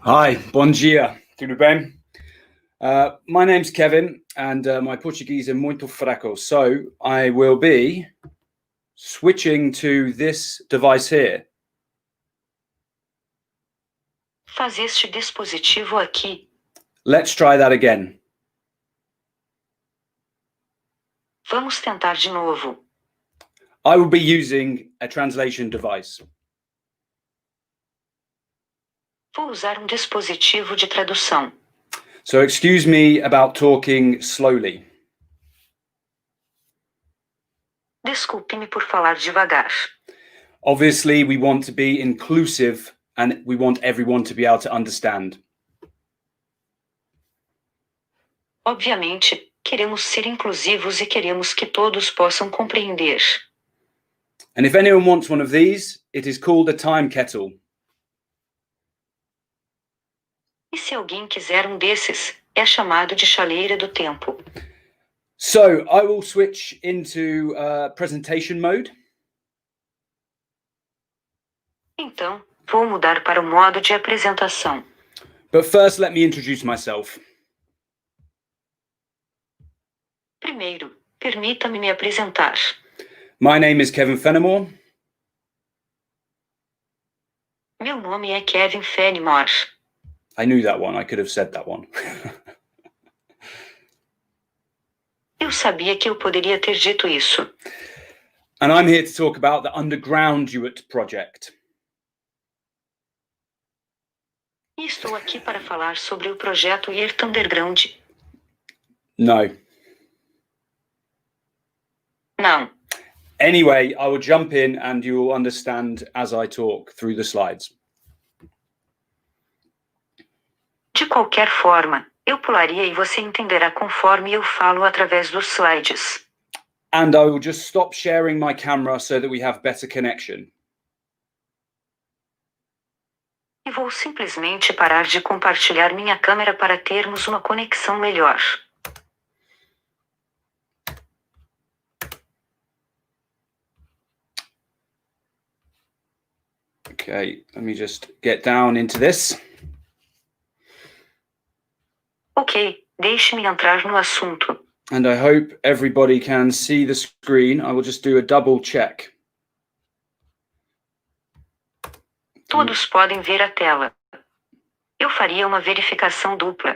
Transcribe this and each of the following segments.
Hi, bom dia, tudo bem? My name's Kevin, and my Portuguese é muito fraco, so I will be switching to this device here. Faz este dispositivo aqui. Let's try that again. Vamos tentar de novo. I will be using a translation device. Vou usar um dispositivo de tradução. So excuse me about talking slowly. Desculpe-me por falar devagar. Obviously, we want to be inclusive and we want everyone to be able to understand. Obviamente, queremos ser inclusivos e queremos que todos possam compreender. And if anyone wants one of these, it is called a time kettle. E se alguém quiser um desses, é chamado de chaleira do tempo. So I will switch into presentation mode. Então, vou mudar para o modo de apresentação. But first, let me introduce myself. Primeiro, permita-me me apresentar. My name is Kevin Fenemore. Meu nome é Kevin Fenemore. I knew that one. I could have said that one. Eu sabia que eu poderia ter dito isso. And I'm here to talk about the Undergrounduate project. E estou aqui para falar sobre o projeto Underground. No. Não. Anyway, I will jump in and you will understand as I talk through the slides. De qualquer forma, eu pularia e você entenderá conforme eu falo através dos slides. And I will just stop sharing my camera so that we have better connection. E vou simplesmente parar de compartilhar minha câmera para termos uma conexão melhor. Okay, let me just get down into this. Ok, deixe-me entrar no assunto. And I hope everybody can see the screen. I will just do a double check. Todos podem ver a tela. Eu faria uma verificação dupla.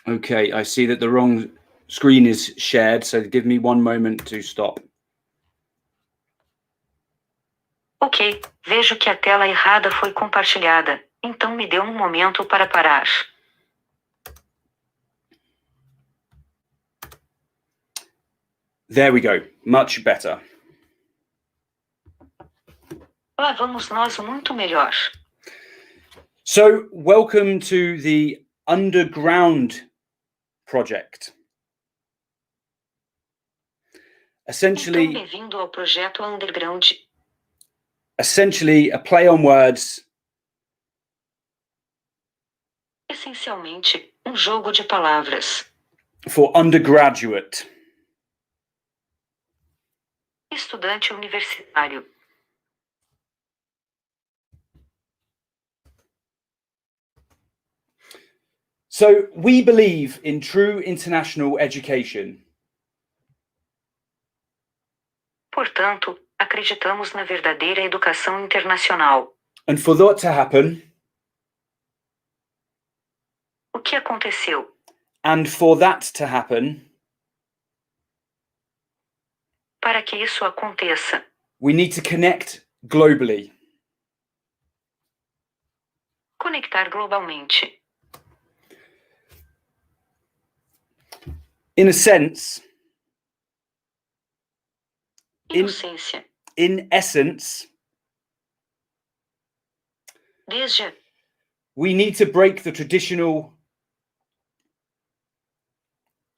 Okay, I see that the wrong screen is shared, so give me one moment to stop. Ok, vejo que a tela errada foi compartilhada, então me dê um momento para parar. There we go, much better. Lá vamos nós muito melhor. So, welcome to the Underground project. Essentially, Então, bem-vindo ao projeto Underground. Essentially, a play on words. Essencialmente, um jogo de palavras. For undergraduate. Estudante universitário. So, we believe in true international education. Portanto, acreditamos na verdadeira educação internacional. And for that to happen, o que aconteceu? And for that to happen, para que isso aconteça, we need to connect globally. Conectar globalmente. In a sense, Inocência. In essence, Desde, we need to break the traditional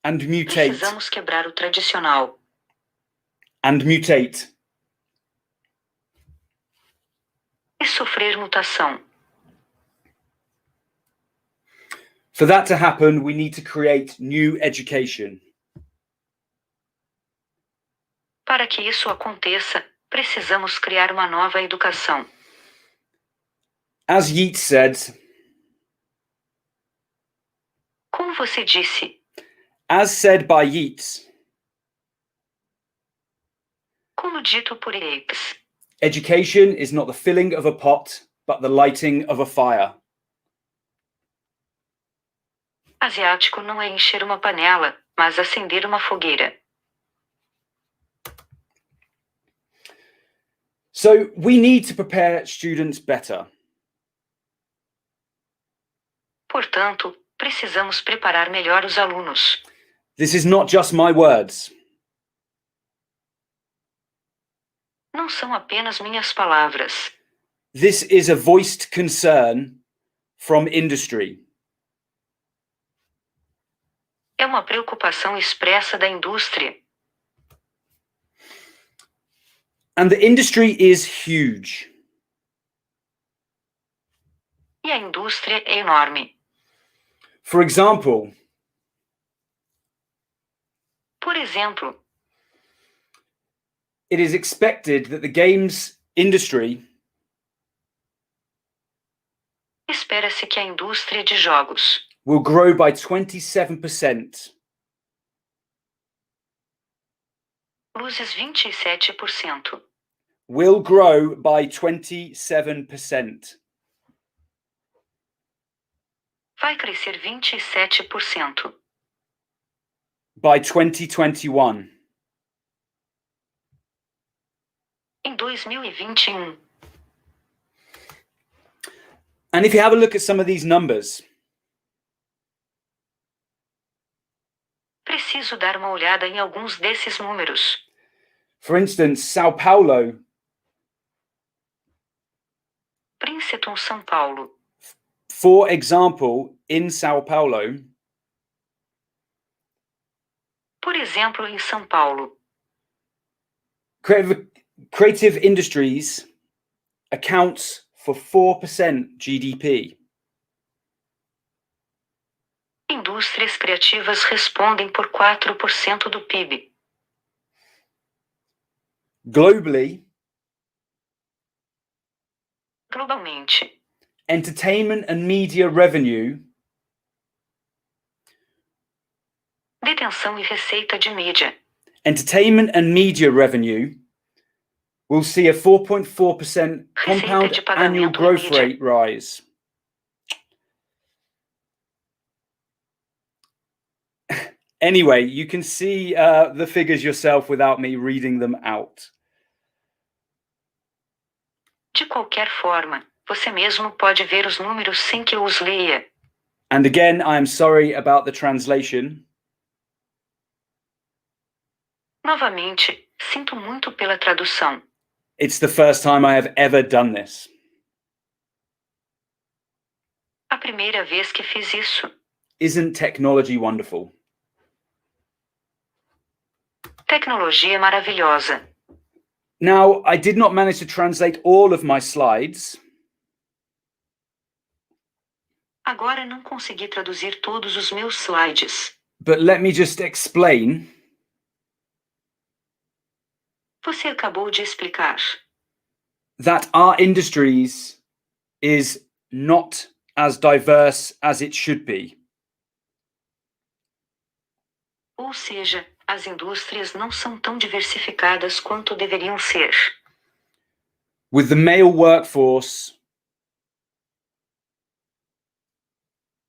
and mutate. Precisamos quebrar o tradicional. And mutate. E sofrer mutação. For that to happen, we need to create new education. Para que isso aconteça, precisamos criar uma nova educação. As Yeats said, Como você disse? as said by Yeats, Como dito por Yeats. education is not the filling of a pot, but the lighting of a fire. Asiático não é encher uma panela, mas acender uma fogueira. So we need to prepare students better. Portanto, precisamos preparar melhor os alunos. This is not just my words. Não são apenas minhas palavras. This is a voiced concern from industry. É uma preocupação expressa da indústria. And the industry is huge. E a indústria é enorme. For example, Por exemplo, it is expected that the games industry espera-se que a indústria de jogos will grow by 27%. luzes 27%. Will grow by 27%. Vai crescer 27%. By 2021. Em 2021. And if you have a look at some of these numbers, Preciso dar uma olhada em alguns desses números. for instance, Sao Paulo, Princeton, São Paulo. for example, in Sao Paulo, Por exemplo, em São Paulo, creative industries accounts for 4% GDP. indústrias criativas respondem por 4% do PIB. Globally, Globalmente, entertainment and media revenue detenção e receita de mídia. entertainment and media revenue will see a 4.4% compound de pagamento annual em growth mídia. rate rise. Anyway, you can see the figures yourself without me reading them out. De qualquer forma, você mesmo pode ver os números sem que eu os leia. And again, I am sorry about the translation. Novamente, sinto muito pela tradução. It's the first time I have ever done this. A primeira vez que fiz isso. Isn't technology wonderful? Tecnologia maravilhosa. Now, I did not manage to translate all of my slides. Agora não consegui traduzir todos os meus slides. But let me just explain. Você acabou de explicar That our industries is not as diverse as it should be. ou seja, as indústrias não são tão diversificadas quanto deveriam ser. With the male workforce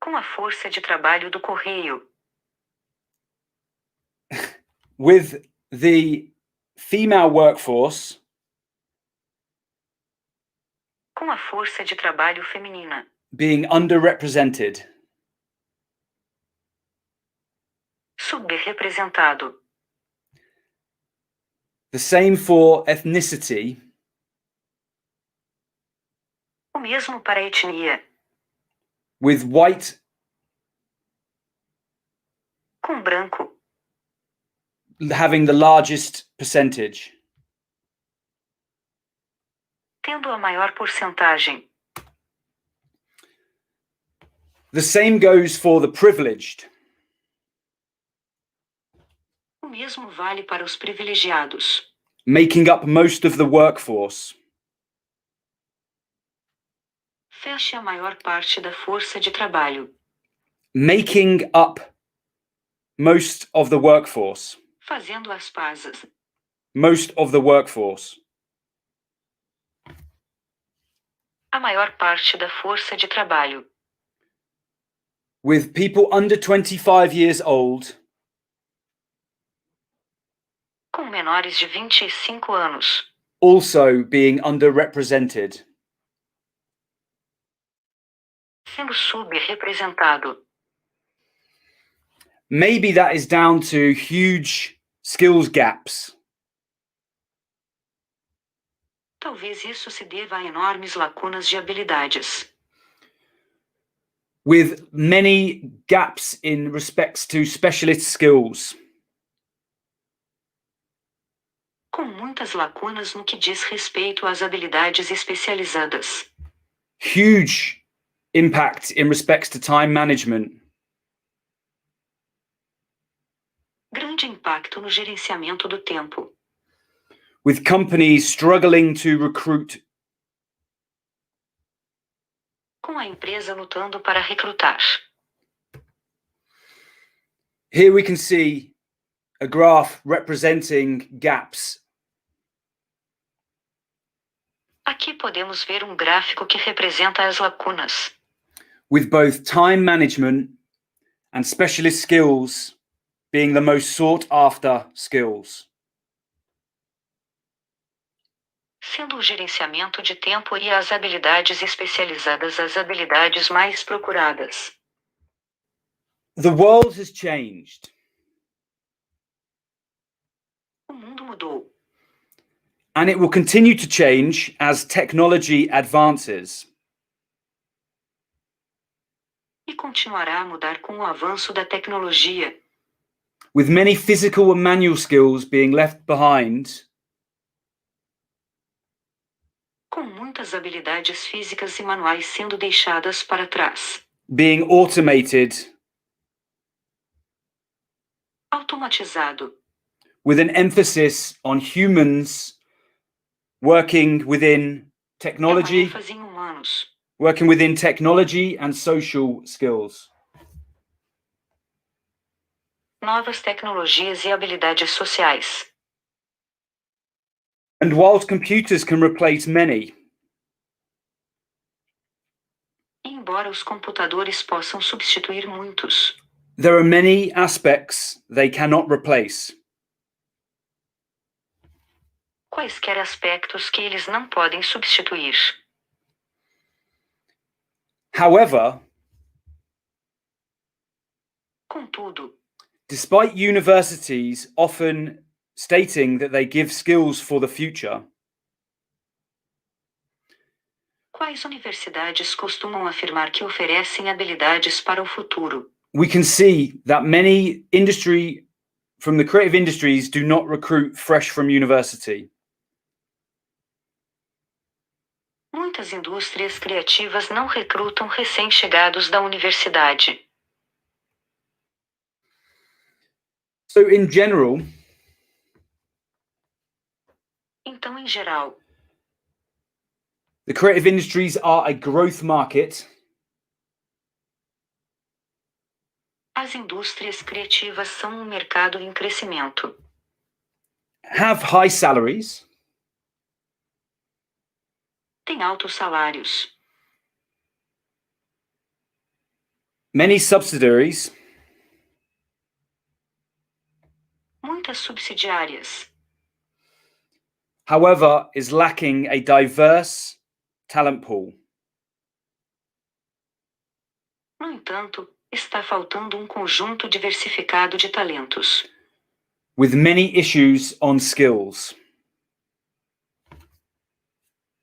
Com a força de trabalho do correio, with the female workforce com a força de trabalho feminina, being underrepresented, subrepresentado. the same for ethnicity, O mesmo para a etnia, with white com branco, having the largest percentage. tendo a maior porcentagem. The same goes for the privileged. O mesmo vale para os privilegiados, Making up most of the workforce. Feche a maior parte da força de trabalho. Making up most of the workforce. Fazendo as pazes. Most of the workforce. A maior parte da força de trabalho. With people under 25 years old. Com menores de 25 anos. Also being underrepresented. Sendo subrepresentado. Maybe that is down to huge skills gaps. Talvez isso se deva a enormes lacunas de habilidades. With many gaps in respects to specialist skills. Com muitas lacunas no que diz respeito às habilidades especializadas. Huge impact in respects to time management. Grande impacto no gerenciamento do tempo. With companies struggling to recruit. Com a empresa lutando para recrutar. Here we can see a graph representing gaps. Aqui podemos ver um gráfico que representa as lacunas. With both time management and specialist skills being the most sought after skills. Sendo o gerenciamento de tempo e as habilidades especializadas as habilidades mais procuradas. The world has changed. O mundo mudou. And it will continue to change as technology advances. E continuará a mudar com o avanço da tecnologia. With many physical and manual skills being left behind. Com muitas habilidades físicas e manuais sendo deixadas para trás. Being automated. Automatizado. With an emphasis on humans working within technology. ênfase em humanos. Working within technology and social skills. Novas tecnologias e habilidades sociais. And whilst computers can replace many. Embora os computadores possam substituir muitos. There are many aspects they cannot replace. Quaisquer aspectos que eles não podem substituir. However, contudo, despite universities often stating that they give skills for the future, quais universidades costumam afirmar que oferecem habilidades para o futuro? we can see that many from the creative industries do not recruit fresh from university. Muitas indústrias criativas não recrutam recém-chegados da universidade. So in general, então, em geral, the creative industries are a growth market. As indústrias criativas são um mercado em crescimento. Have high salaries. Tem altos salários. Many subsidiaries. Muitas subsidiárias. However, is lacking a diverse talent pool. No entanto, está faltando um conjunto diversificado de talentos. With many issues on skills.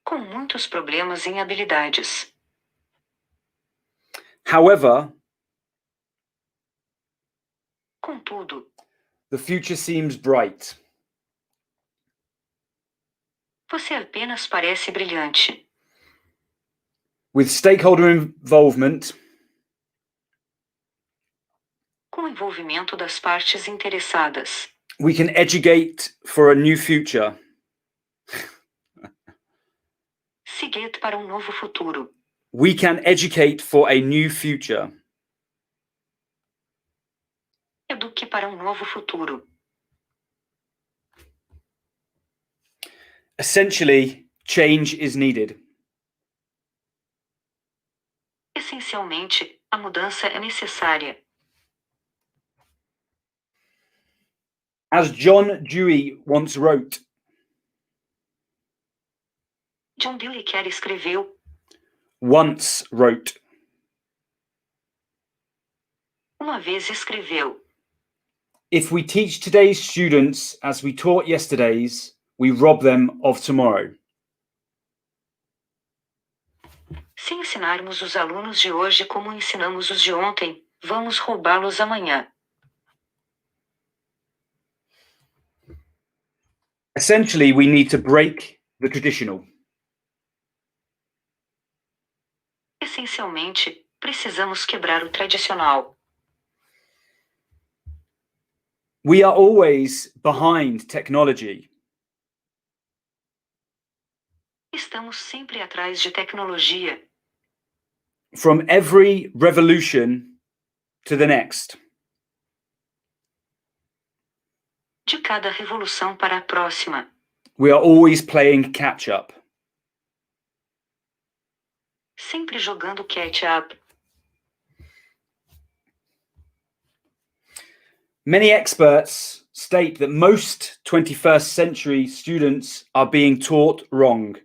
Com muitos problemas em habilidades. However, contudo, the future seems bright. Você apenas parece brilhante. With stakeholder involvement, com o envolvimento das partes interessadas, we can educate for a new future. seguir para um novo futuro. We can educate for a new future. Eduque para um novo futuro. Essentially, change is needed. Essencialmente, a mudança é necessária. As John Dewey once wrote, John Dewey Kerr escreveu, once wrote, uma vez escreveu, if we teach today's students as we taught yesterday's, we rob them of tomorrow. se ensinarmos os alunos de hoje como ensinamos os de ontem, vamos roubá-los amanhã. Essentially, we need to break the traditional. Essencialmente, precisamos quebrar o tradicional. We are always behind technology. Estamos sempre atrás de tecnologia. From every revolution to the next. De cada revolução para a próxima. We are always playing catch up. Sempre jogando catch-up. Many experts state that most 21st century students are being taught wrong.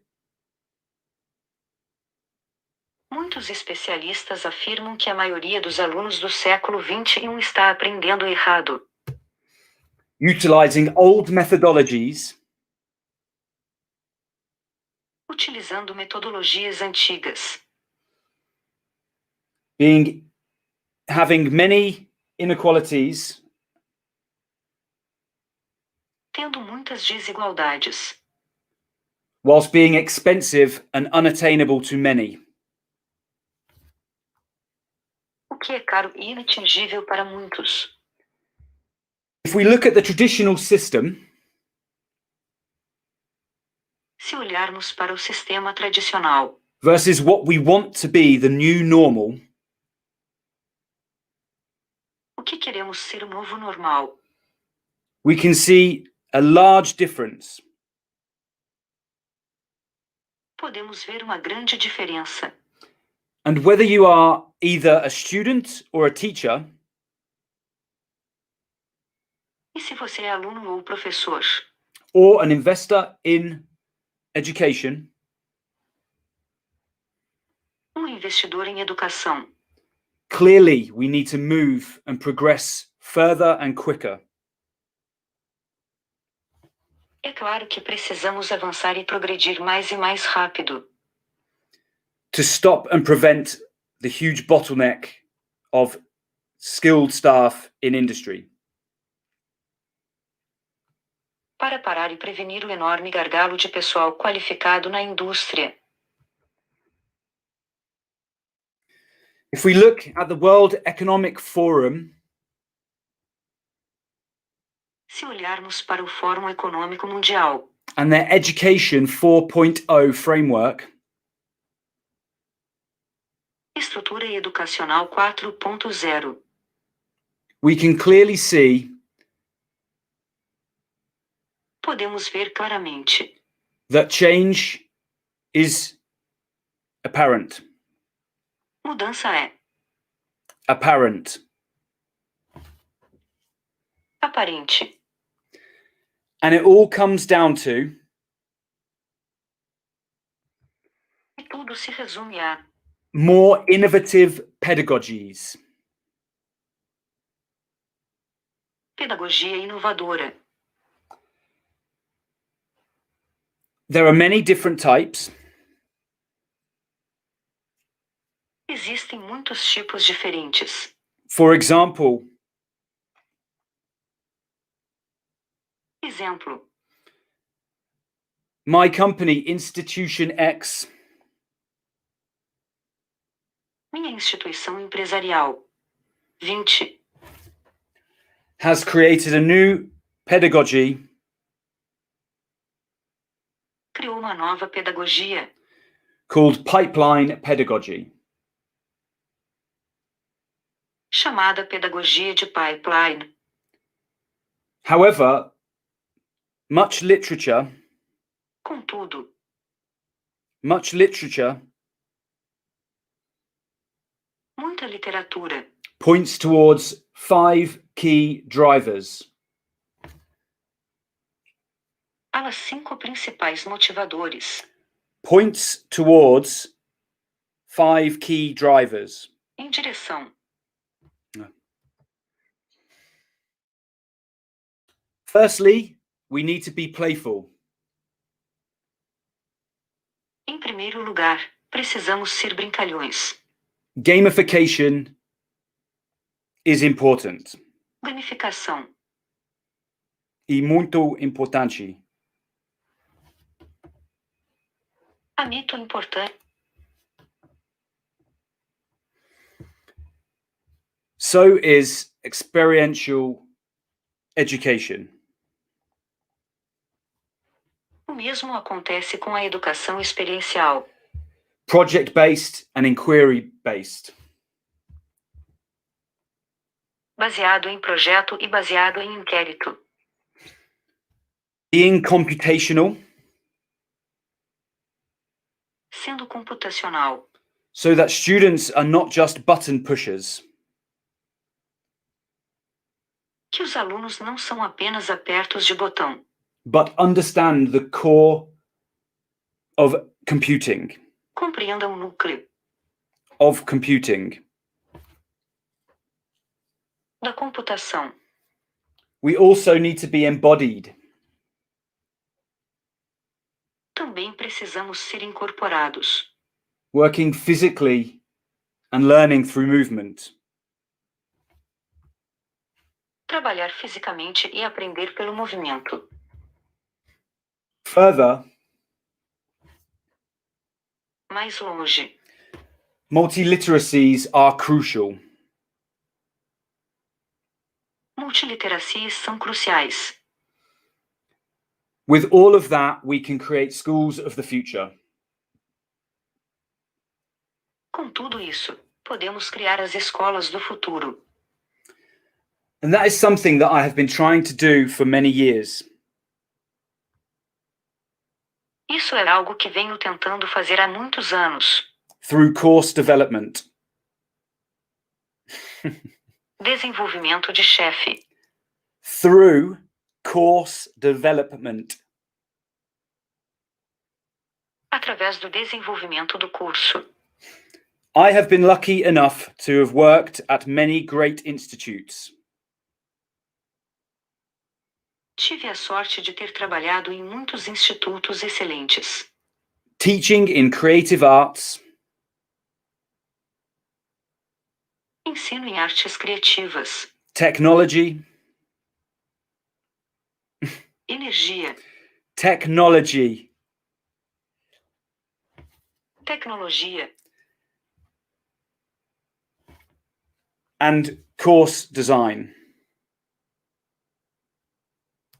Muitos especialistas afirmam que a maioria dos alunos do século XXI está aprendendo errado. Utilizing old methodologies, utilizando metodologias antigas, having many inequalities, tendo muitas desigualdades, whilst being expensive and unattainable to many. O que é caro e inatingível para muitos. If we look at the traditional system, se olharmos para o sistema tradicional, versus what we want to be the new normal, o que queremos ser o novo normal, we can see a large difference. Podemos ver uma grande diferença. And whether you are either a student or a teacher, e se você é aluno ou professor, or an investor in education, investidor em educação, clearly we need to move and progress further and quicker. É claro que precisamos avançar e progredir mais e mais rápido. To stop and prevent the huge bottleneck of skilled staff in industry. Para parar e prevenir o enorme gargalo de pessoal qualificado na indústria. If we look at the World Economic Forum, se olharmos para o Fórum Econômico Mundial and their Education 4.0 framework, estrutura educacional 4.0, we can clearly see podemos ver claramente that change is apparent. Mudança é Apparent. aparente. And it all comes down to E tudo se resume a more innovative pedagogies. pedagogia inovadora. There are many different types. Existem muitos tipos diferentes. For example, Exemplo, my company, Institution X, minha instituição empresarial 20 has created a new pedagogy criou uma nova pedagogia called pipeline pedagogy. chamada pedagogia de pipeline. However, much literature Contudo, muita literatura points towards 5 key drivers. há 5 principais motivadores. Points towards 5 key drivers. Em direção. Firstly, we need to be playful. Em primeiro lugar, precisamos ser brincalhões. Gamification is important. Gamificação. E muito importante. É muito importante. So is experiential education. O mesmo acontece com a educação experiencial. Project-based and inquiry-based. Baseado em projeto e baseado em inquérito. Being computational. Sendo computacional. So that students are not just button pushers. Que os alunos não são apenas apertos de botão. But understand the core of computing. Compreendam o núcleo. Of computing. Da computação. We also need to be embodied. Também precisamos ser incorporados. Working physically and learning through movement. Trabalhar fisicamente e aprender pelo movimento. Further, mais longe. Multiliteracies are crucial. Multiliteracias são cruciais. With all of that, we can create schools of the future. Com tudo isso, podemos criar as escolas do futuro. And that is something that I have been trying to do for many years. Isso é algo que venho tentando fazer há muitos anos. Through course development. Desenvolvimento de chefe. Through course development. Através do desenvolvimento do curso. I have been lucky enough to have worked at many great institutes. Tive a sorte de ter trabalhado em muitos institutos excelentes. Teaching in creative arts. Ensino em artes criativas. Technology. Energia. Technology. Tecnologia. And course design.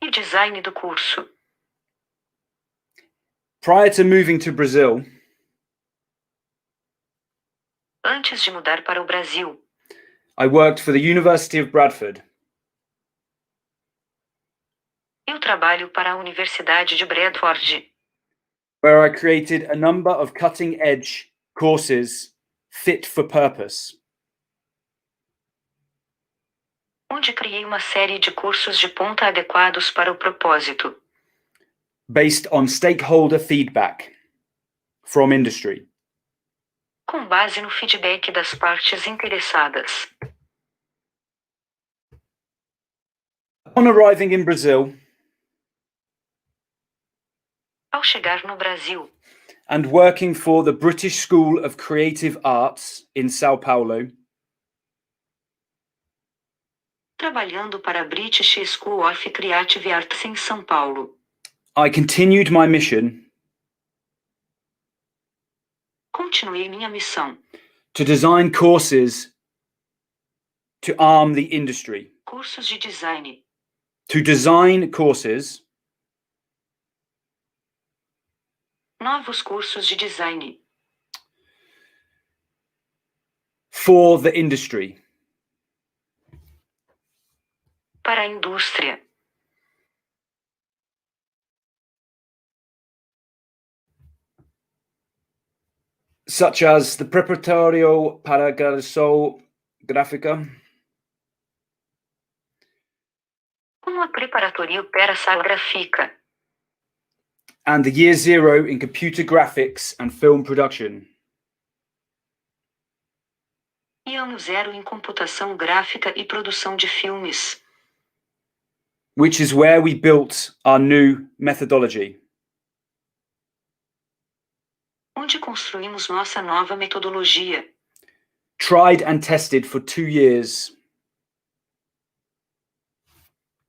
E design do curso. Prior to moving to Brazil, antes de mudar para o Brasil, I worked for the University of Bradford. Eu trabalho para a Universidade de Bradford, where I created a number of cutting-edge courses fit for purpose. Onde criei uma série de cursos de ponta adequados para o propósito. Based on stakeholder feedback from industry. Com base no feedback das partes interessadas. Upon arriving in Brazil, ao chegar no Brasil, and working for the British School of Creative Arts in São Paulo, trabalhando para a British School of Creative Arts em São Paulo, I continued my mission continuei minha missão to design courses to arm the industry. Cursos de design. To design courses Novos cursos de design for the industry. Para a indústria. Such as the preparatorio para graduação gráfica. Como a preparatoria para a sala gráfica. And the year zero in computer graphics and film production. E ano zero em computação gráfica e produção de filmes. Which is where we built our new methodology. Onde construímos nossa nova metodologia. Tried and tested for 2 years.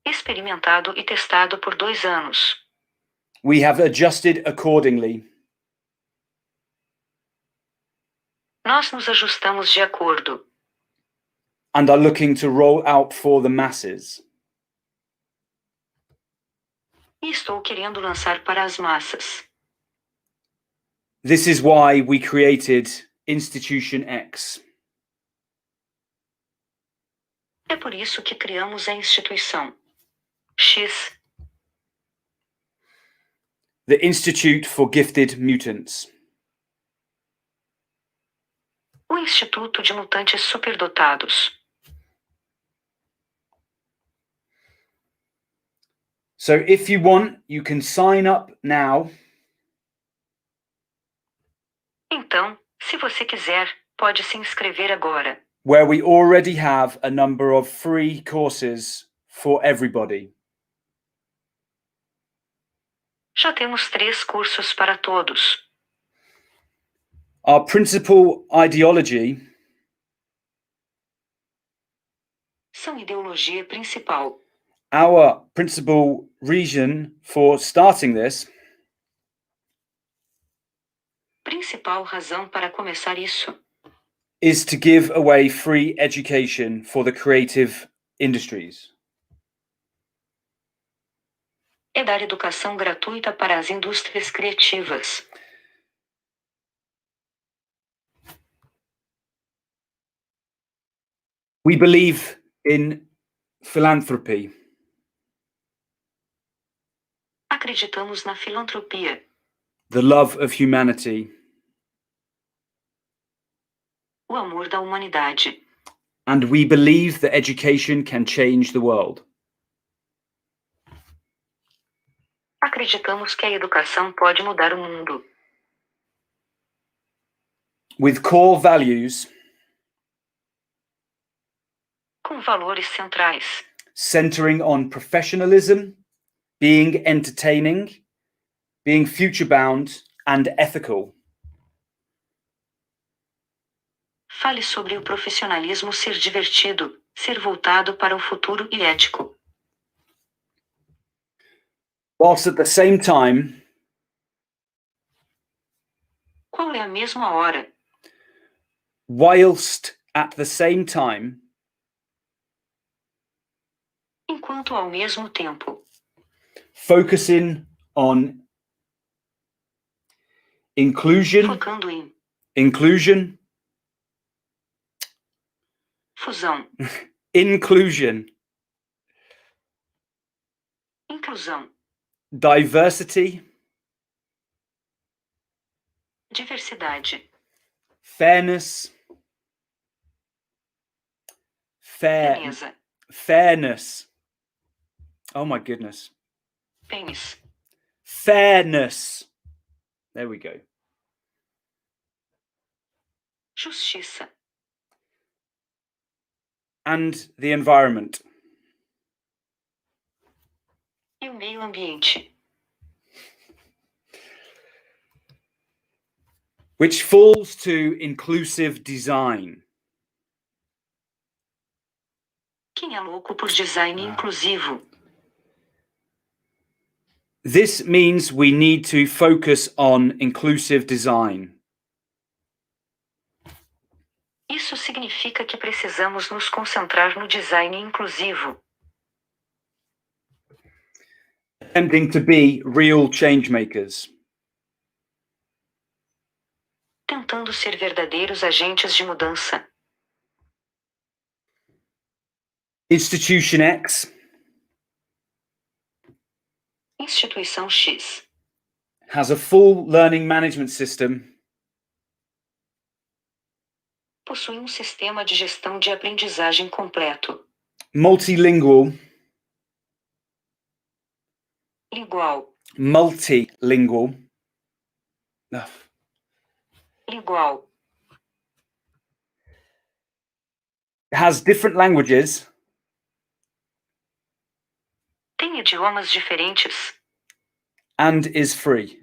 Experimentado e testado por 2 anos. We have adjusted accordingly. Nós nos ajustamos de acordo. And are looking to roll out for the masses. E estou querendo lançar para as massas. This is why we created Institution X. É por isso que criamos a instituição X. The Institute for Gifted Mutants. O Instituto de Mutantes Superdotados. So if you want, you can sign up now. Então, se você quiser, pode se inscrever agora. Where we already have a number of free courses for everybody. Já temos 3 cursos para todos. Our principal ideology São ideologia principal. Our principal reason for starting this Principal razão para começar isso is to give away free education for the creative industries. é dar educação gratuita para as indústrias criativas. We believe in philanthropy. Acreditamos na filantropia, The love of humanity, o amor da humanidade. and we believe that education can change the world. Acreditamos que a educação pode mudar o mundo. With core values Com valores centrais, centering on professionalism, being entertaining, being future-bound, and ethical. fale sobre o profissionalismo ser divertido, ser voltado para o futuro e ético. Whilst at the same time, Qual é a mesma hora? whilst at the same time, Enquanto ao mesmo tempo, focusing on focando em inclusion, fusão, inclusion, inclusão, diversity, diversidade, fairness, beleza, fairness. Oh my goodness. pênis, Fairness. There we go. justiça, And the environment. e o meio ambiente, Which falls to inclusive design. Quem é louco por design inclusivo? This means we need to focus on inclusive design. Isso significa que precisamos nos concentrar no design inclusivo, Attempting to be real change makers. tentando ser verdadeiros agentes de mudança. Institution X Instituição X has a full learning management system possui um sistema de gestão de aprendizagem completo, multilingual, lingual, ugh, lingual, has different languages tem idiomas diferentes and is free,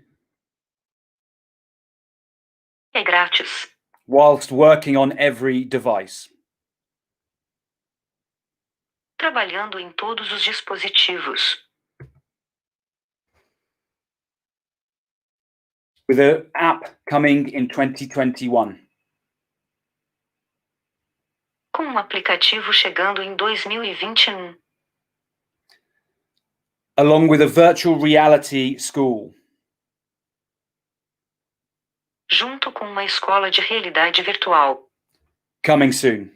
e é grátis, whilst working on every device. trabalhando em todos os dispositivos, With an app coming in 2021. com um aplicativo chegando em 2021, Along with a virtual reality school. junto com uma escola de realidade virtual, Coming soon.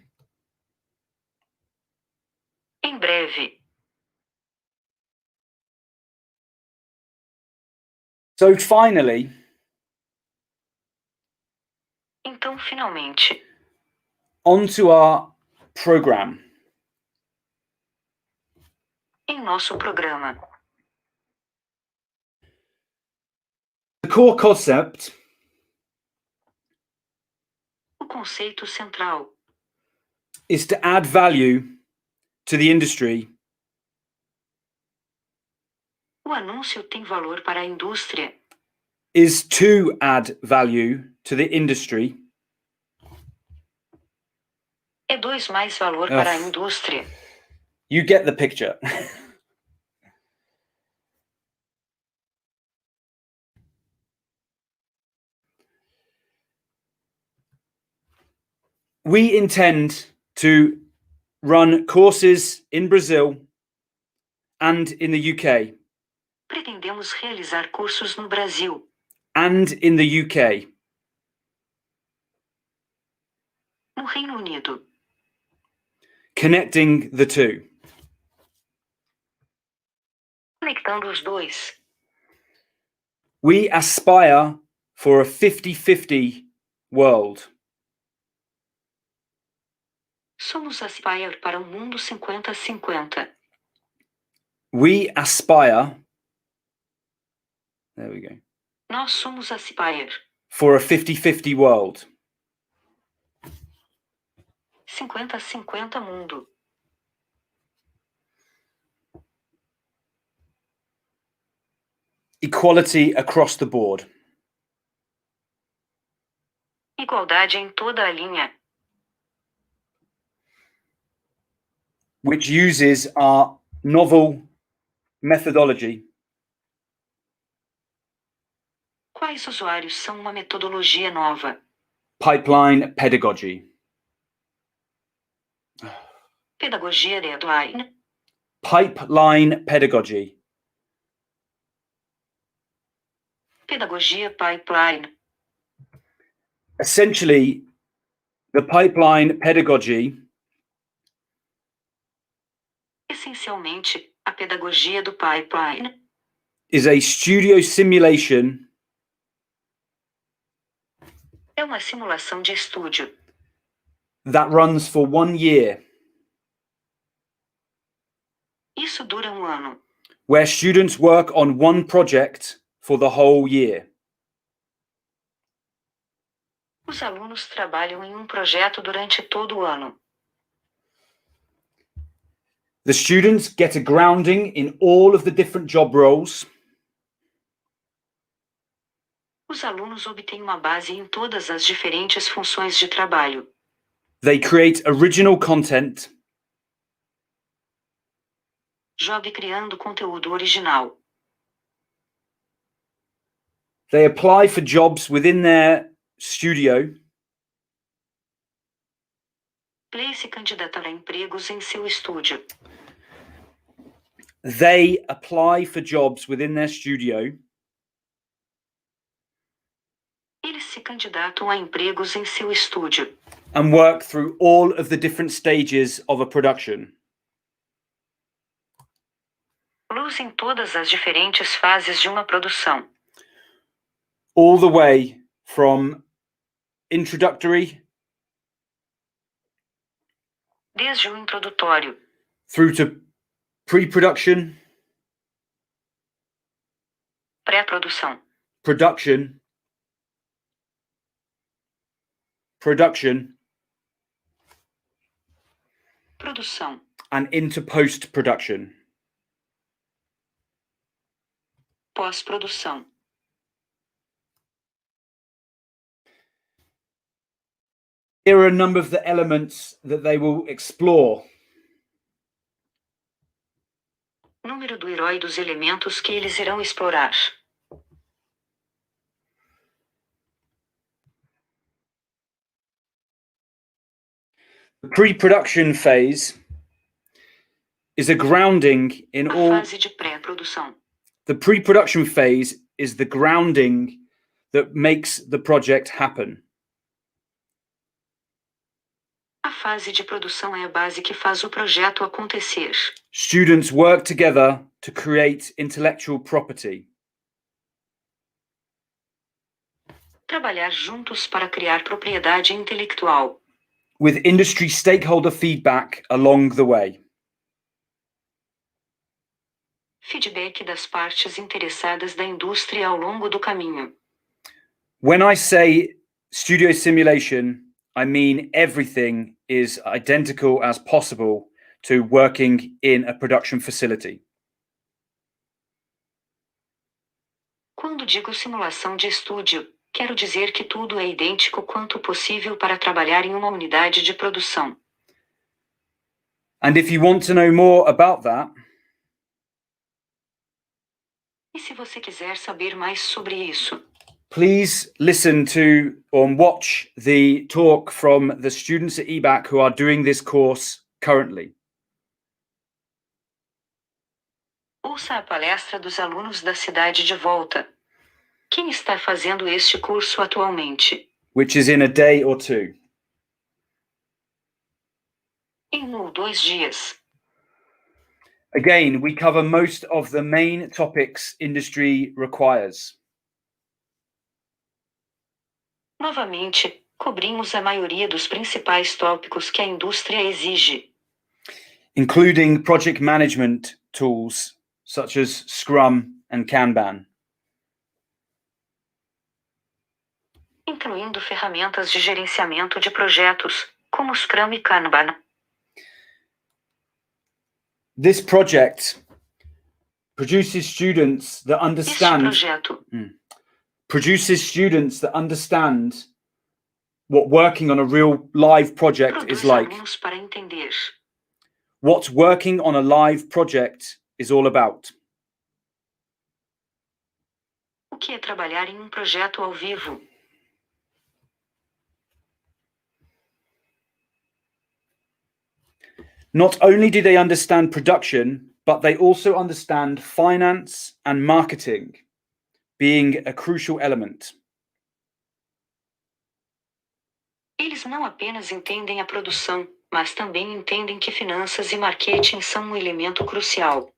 em breve. So finally, Então, finalmente, onto our program. em nosso programa. The core concept O conceito central is to add value to the industry O anúncio tem valor para a indústria. is to add value to the industry É dois mais valor para a indústria. You get the picture. We intend to run courses in Brazil and in the UK Pretendemos realizar cursos no Brasil and in the UK no Reino Unido, connecting the two. conectando os dois. We aspire for a 50-50 world. Somos aspire para um mundo 50-50. We aspire, there we go, Nós somos aspire for a 50-50 world. 50-50 mundo. Equality across the board. Igualdade em toda a linha, Which uses our novel methodology quais usuários são uma metodologia nova. pipeline pedagogy. Pedagogia deadline. Pipeline pedagogy. Pedagogia pipeline. Essentially, the pipeline pedagogy Essencialmente, a pedagogia do pipeline is a studio simulation é uma simulação de estúdio that runs for 1 year, Isso dura um ano, where students work on one project for the whole year. Os alunos trabalham em um projeto durante todo o ano. The students get a grounding in all of the different job roles. Os alunos obtêm uma base em todas as diferentes funções de trabalho. They create original content. Job criando conteúdo original. They apply for jobs within their studio. Play se candidatar a empregos em seu estúdio. They apply for jobs within their studio. Eles se candidatam a empregos em seu estúdio. And work through all of the different stages of a production. Luz em todas as diferentes fases de uma produção. All the way from introductory Desde o introdutório, through to pre-production, pré-produção, production, produção, and into post-production. pós-produção. Here are a number of the elements that they will explore. Número do herói dos elementos que eles irão explorar. The pre-production phase is a grounding in A all. fase de pré-produção. The pre-production phase is the grounding that makes the project happen. A fase de produção é a base que faz o projeto acontecer. Students work together to create intellectual property. Trabalhar juntos para criar propriedade intelectual. With industry stakeholder feedback along the way. Feedback das partes interessadas da indústria ao longo do caminho. When I say studio simulation, I mean everything is identical as possible to working in a production facility. Quando digo simulação de estúdio, quero dizer que tudo é idêntico quanto possível para trabalhar em uma unidade de produção. And if you want to know more about that, E se você quiser saber mais sobre isso, please listen to or watch the talk from the students at EBAC who are doing this course currently. ouça a palestra dos alunos da cidade de volta. Quem está fazendo este curso atualmente? Which is in a day or two. Em 1 ou 2 dias. Again, we cover most of the main topics industry requires. Novamente, cobrimos a maioria dos principais tópicos que a indústria exige, Including project management tools such as Scrum and Kanban. incluindo ferramentas de gerenciamento de projetos, como Scrum e Kanban. This project produces students that Este understand what working on a real live project is produz like. alunos para entender What working on a live project is all about. o que é trabalhar em um projeto ao vivo. Not only do they understand production, but they also understand finance and marketing, being a crucial element. Eles não apenas entendem a produção, mas também entendem que finanças e marketing são um elemento crucial.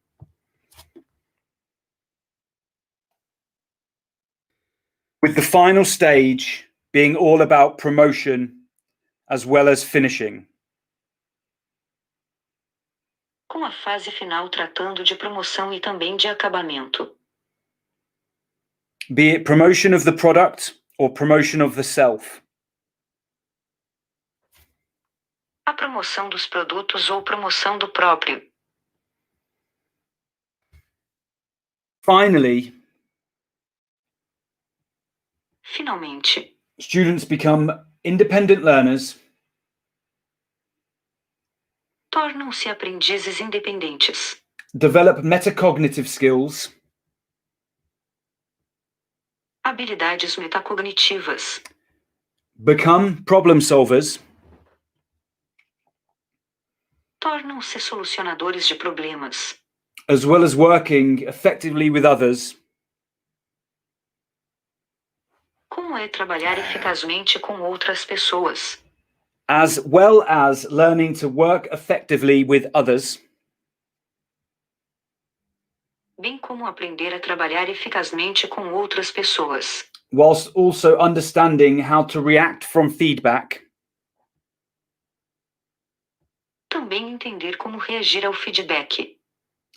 With the final stage being all about promotion as well as finishing. Com a fase final tratando de promoção e também de acabamento. Be it promotion of the product or promotion of the self. A promoção dos produtos ou promoção do próprio. Finalmente, students become independent learners, tornam-se aprendizes independentes, develop metacognitive skills, habilidades metacognitivas, become problem solvers, tornam-se solucionadores de problemas, as well as working effectively with others. Como é trabalhar eficazmente com outras pessoas, as well as learning to work effectively with others. bem como aprender a trabalhar eficazmente com outras pessoas, whilst also understanding how to react from feedback, também entender como reagir ao feedback,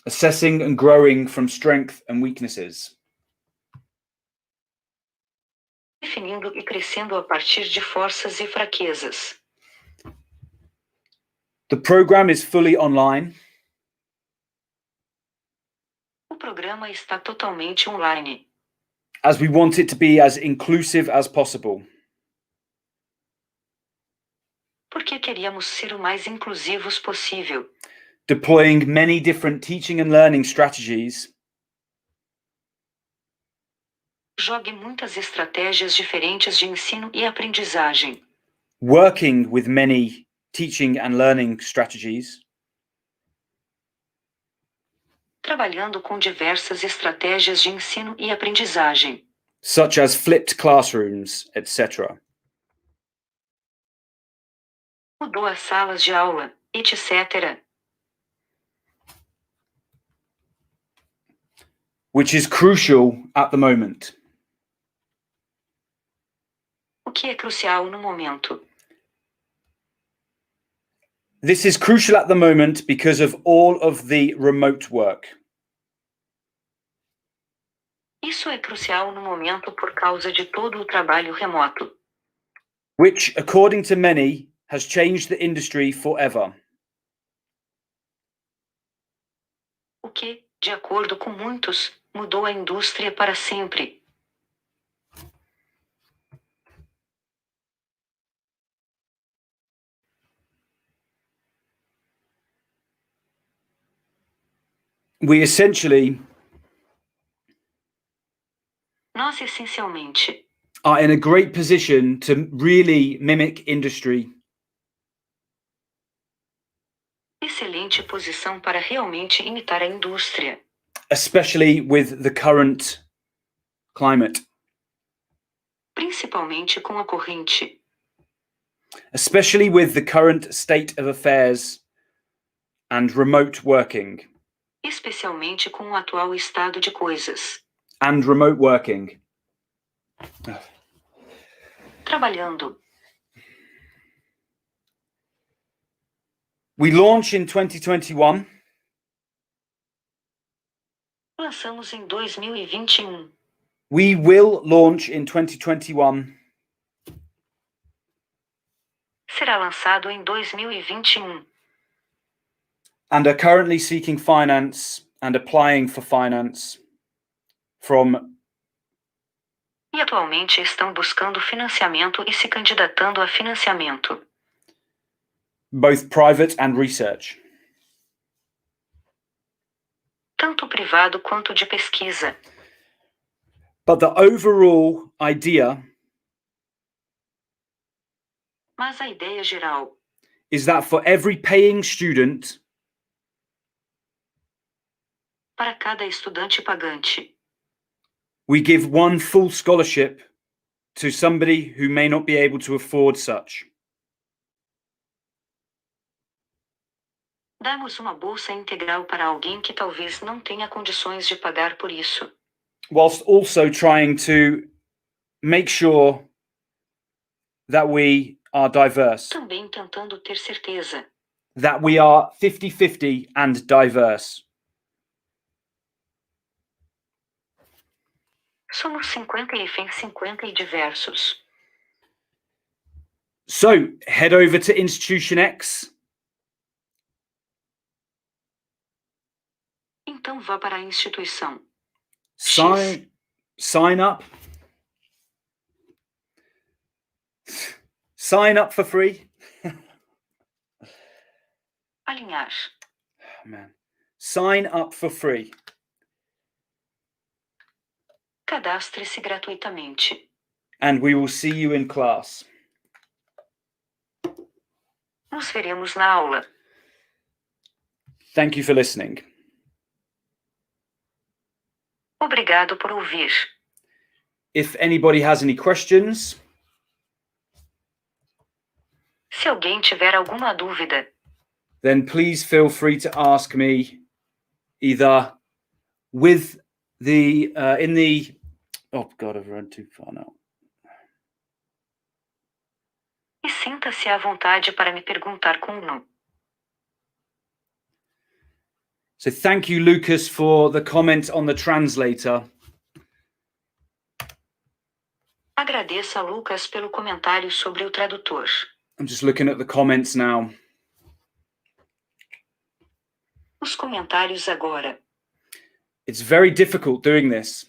assessing and growing from strength and weaknesses. definindo e crescendo a partir de forças e fraquezas. The program is fully online. O programa está totalmente online, As we want it to be as inclusive as possible. porque queríamos ser o mais inclusivos possível, Deploying many different teaching and learning strategies, jogue muitas estratégias diferentes de ensino e aprendizagem, working with many teaching and learning strategies, trabalhando com diversas estratégias de ensino e aprendizagem, such as flipped classrooms, etc. mudou as salas de aula, etc., which is crucial at the moment. o que é crucial no momento. This is crucial at the moment because of all of the remote work. Isso é crucial no momento por causa de todo o trabalho remoto, Which, according to many, has changed the industry forever. o que, de acordo com muitos, mudou a indústria para sempre. We essentially Nós essencialmente are in a great position to really mimic industry, excelente posição para realmente imitar a indústria, especially with the current climate, principalmente com a corrente, especially with the current state of affairs and remote working. especialmente com o atual estado de coisas. And remote working. Trabalhando. We launch in 2021. Lançamos em 2021. We will launch in 2021. Será lançado em 2021. And are currently seeking finance and applying for finance from E atualmente estão buscando financiamento e se candidatando a financiamento, both private and research. tanto privado quanto de pesquisa. But the overall idea Mas a ideia geral is that for every paying student, para cada estudante pagante, we give one full scholarship to somebody who may not be able to afford such. damos uma bolsa integral para alguém que talvez não tenha condições de pagar por isso, Whilst also trying to make sure that we are diverse, também tentando ter certeza that we are 50-50 and diverse. somos 50 e 50 e diversos. So head over to Institution X, Então vá para a instituição, sign up for free. alinhar, Oh, man. Sign up for free. cadastre-se gratuitamente. And we will see you in class. Nos veremos na aula. Thank you for listening. Obrigado por ouvir. If anybody has any questions, Se alguém tiver alguma dúvida, then please feel free to ask me either with the in the oh God, I've run too far now. E sinta-se à vontade para me perguntar com não. So thank you, Lucas, for the comment on the translator. Agradeça a Lucas pelo comentário sobre o tradutor. I'm just looking at the comments now. Os comentários agora. It's very difficult doing this.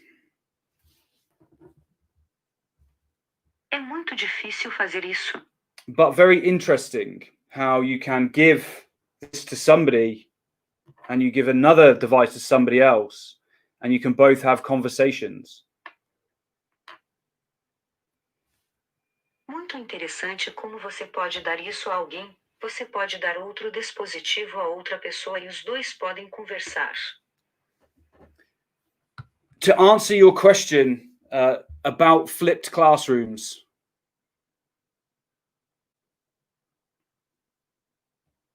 É muito difícil fazer isso. But very interesting how you can give this to somebody and you give another device to somebody else and you can both have conversations. Muito interessante como você pode dar isso a alguém, você pode dar outro dispositivo a outra pessoa e os dois podem conversar. To answer your question about flipped classrooms.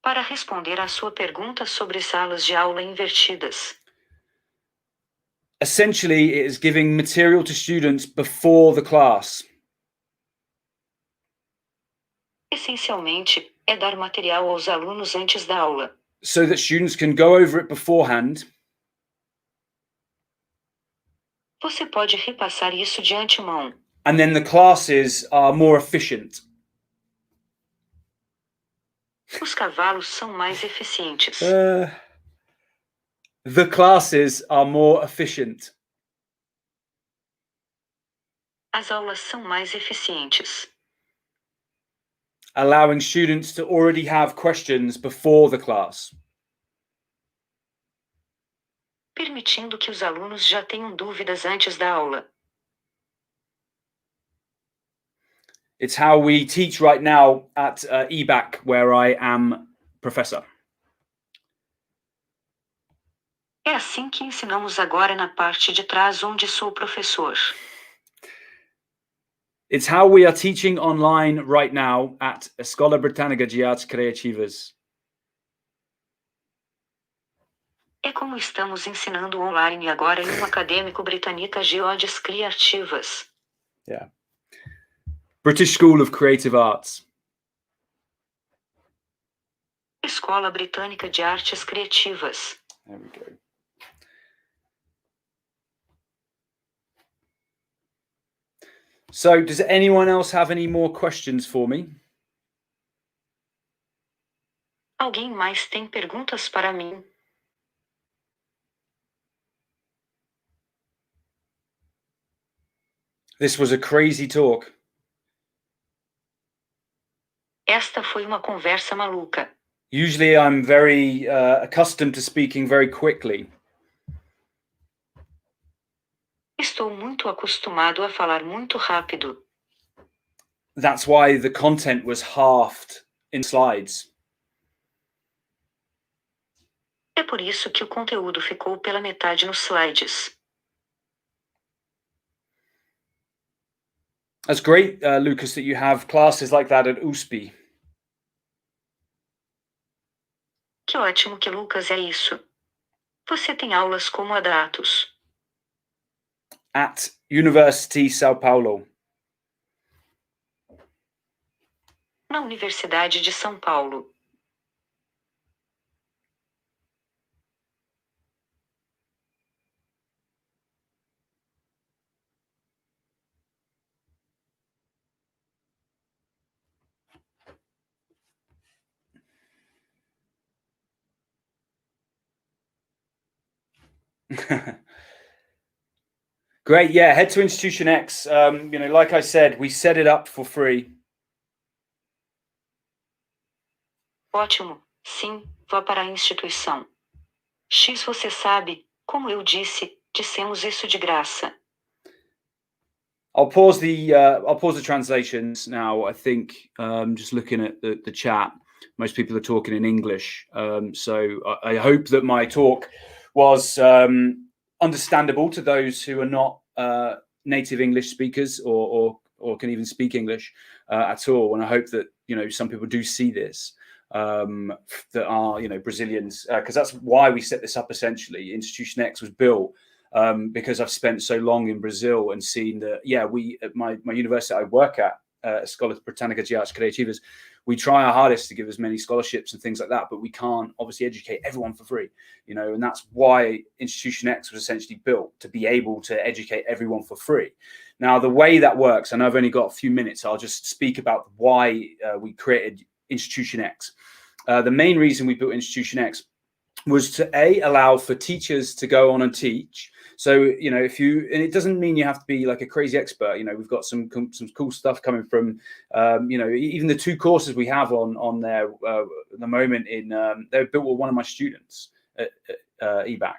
Para responder à sua pergunta sobre salas de aula invertidas. Essentially, it is giving material to students before the class. Essencialmente, é dar material aos alunos antes da aula. So that students can go over it beforehand. Você pode repassar isso de antemão. And then the classes are more efficient. Os cavalos são mais eficientes. The classes are more efficient. As aulas são mais eficientes. Allowing students to already have questions before the class. Permitindo que os alunos já tenham dúvidas antes da aula. It's how we teach right now at EBAC, where I am professor. É assim que ensinamos agora na parte de trás onde sou professor. It's how we are teaching online right now at Escola Britânica de Artes Criativas. É como estamos ensinando online agora em um acadêmico britânica de artes criativas. Yeah. British School of Creative Arts. Escola Britânica de Artes Criativas. There we go. So, does anyone else have any more questions for me? Alguém mais tem perguntas para mim? This was a crazy talk. Esta foi uma conversa maluca. Usually I'm very accustomed to speaking very quickly. Estou muito acostumado a falar muito rápido. That's why the content was halved in slides. É por isso que o conteúdo ficou pela metade nos slides. That's great, Lucas, that you have classes like that at USP. Que ótimo que Lucas é isso. Você tem aulas como a da Atos. At University São Paulo. Na Universidade de São Paulo. Great, yeah, head to Institution X. Like I said, we set it up for free. Ótimo, sim, vá para a instituição. X, você sabe, como eu disse, dissemos isso de graça. I'll pause the translations now. I think just looking at the chat, most people are talking in English. So I hope that my talk was understandable to those who are not native English speakers or can even speak English at all. And I hope that some people do see this. that are, Brazilians, because that's why we set this up. Essentially, Institution X was built because I've spent so long in Brazil and seen that, we at my university I work at, Escola Britânica de Artes Criativas, we try our hardest to give as many scholarships and things like that, but we can't obviously educate everyone for free, and that's why Institution X was essentially built, to be able to educate everyone for free. Now, the way that works, and I've only got a few minutes, I'll just speak about why we created Institution X. The main reason we built Institution X was to allow for teachers to go on and teach. So, and it doesn't mean you have to be like a crazy expert. We've got some cool stuff coming from, even the 2 courses we have on there at the moment. They're built with one of my students at EBAC,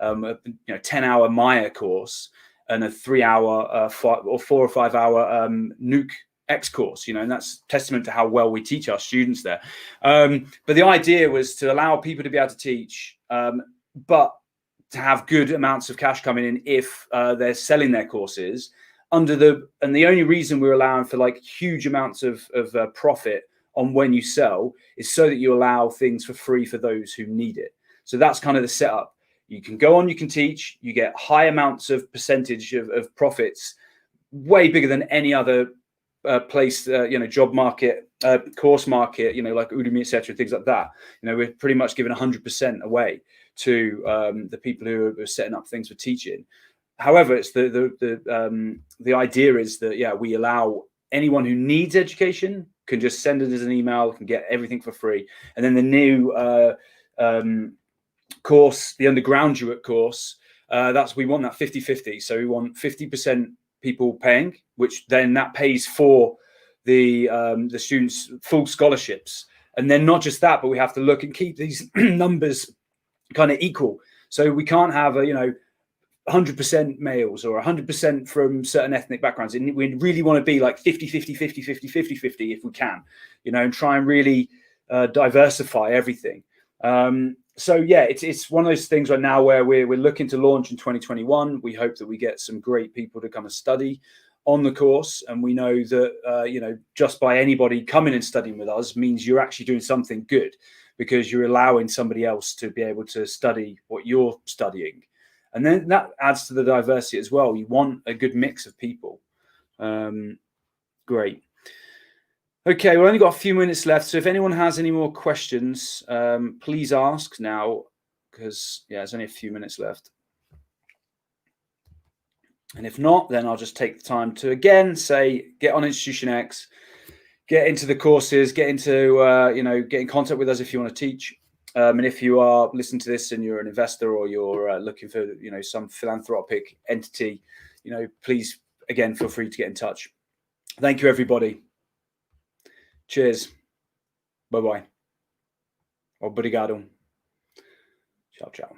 a 10-hour Maya course and a 3-hour 4 or 5 hour Nuke X course, and that's testament to how well we teach our students there. But the idea was to allow people to be able to teach, but to have good amounts of cash coming in if they're selling their courses and the only reason we're allowing for like huge amounts of profit on when you sell is so that you allow things for free for those who need it. So that's kind of the setup. You can go on, you can teach, you get high amounts of percentage of profits, way bigger than any other place, job market, course market, like Udemy, etc., things like that. We're pretty much giving 100% away to the people who are setting up things for teaching. However, it's the idea is that we allow anyone who needs education can just send it as an email, can get everything for free. And then the new course, the Undergrounduate course, we want that 50-50. So we want 50% people paying, which then that pays for the students' full scholarships. And then not just that, but we have to look and keep these numbers kind of equal. So we can't have 100% males or 100% from certain ethnic backgrounds. And we really want to be like 50-50, 50-50, 50-50 if we can, and try and really diversify everything. It's one of those things right now where we're looking to launch in 2021. We hope that we get some great people to come and study on the course. And we know that, just by anybody coming and studying with us means you're actually doing something good, because you're allowing somebody else to be able to study what you're studying. And then that adds to the diversity as well. You want a good mix of people. Great. Okay, we've only got a few minutes left. So if anyone has any more questions, please ask now, because there's only a few minutes left. And if not, then I'll just take the time to again say, get on Institution X, get into the courses, get into, get in contact with us if you want to teach. And if you are listening to this and you're an investor or you're looking for, some philanthropic entity, please, again, feel free to get in touch. Thank you, everybody. Cheers. Bye-bye. Obrigado. Ciao, ciao.